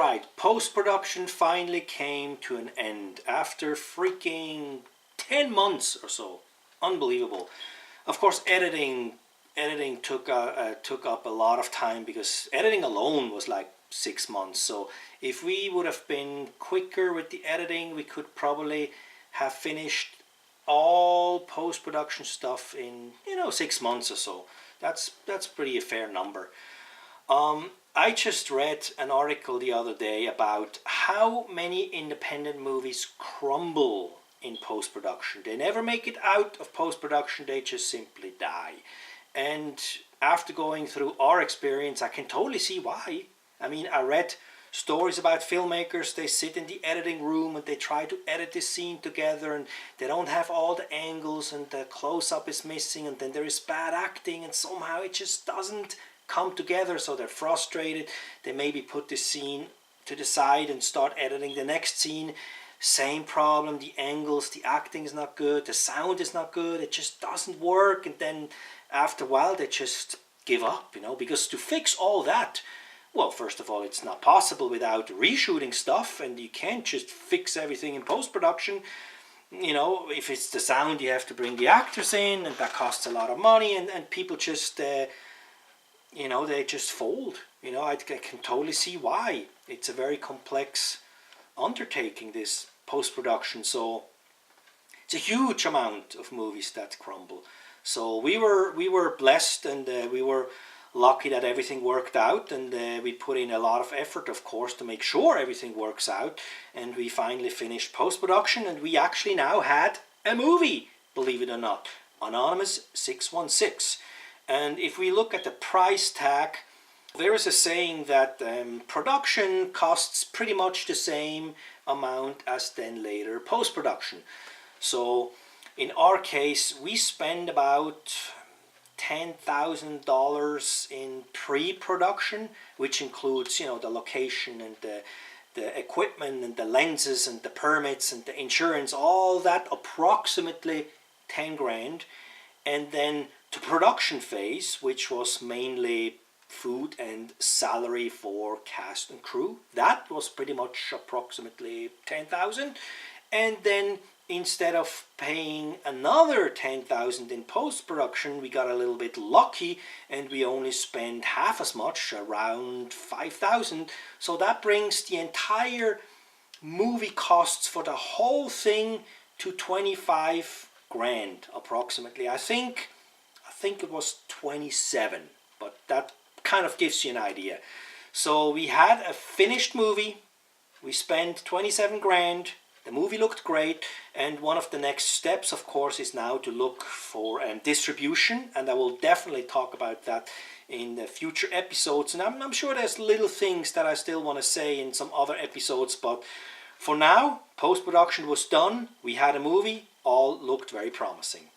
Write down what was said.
Alright, post-production finally came to an end after freaking 10 months or so. Unbelievable. Of course, editing took up a lot of time, because editing alone was like 6 months. So if we would have been quicker with the editing, we could probably have finished all post-production stuff in 6 months or so. That's pretty a fair number. I just read an article the other day about how many independent movies crumble in post-production. They never make it out of post-production, they just simply die. And after going through our experience, I can totally see why. I mean, I read stories about filmmakers, they sit in the editing room and they try to edit this scene together, and they don't have all the angles, and the close-up is missing, and then there is bad acting, and somehow it just doesn't come together, so they're frustrated. They maybe put the scene to the side and start editing the next scene. Same problem, the angles, the acting is not good, the sound is not good, it just doesn't work, and then after a while they just give up, because to fix all that, well, first of all, it's not possible without reshooting stuff, and you can't just fix everything in post-production. If it's the sound, you have to bring the actors in, and that costs a lot of money, and people just they just fold. I can totally see why. It's a very complex undertaking, this post-production. So it's a huge amount of movies that crumble. So we were blessed, and we were lucky that everything worked out, and we put in a lot of effort, of course, to make sure everything works out. And we finally finished post-production, and we actually now had a movie, believe it or not, Anonymous 616. And if we look at the price tag, there is a saying that production costs pretty much the same amount as then later post-production. So in our case, we spend about $10,000 in pre-production, which includes the location and the equipment and the lenses and the permits and the insurance, all that, approximately 10 grand. And then the production phase, which was mainly food and salary for cast and crew, that was pretty much approximately 10,000. And then instead of paying another 10,000 in post-production, we got a little bit lucky, and we only spent half as much, around 5,000. So that brings the entire movie costs for the whole thing to 25 grand approximately. I think it was 27, but that kind of gives you an idea. So we had a finished movie, we spent 27 grand, the movie looked great, and one of the next steps, of course, is now to look for distribution, and I will definitely talk about that in the future episodes. And I'm sure there's little things that I still want to say in some other episodes, but for now, post-production was done, we had a movie, all looked very promising.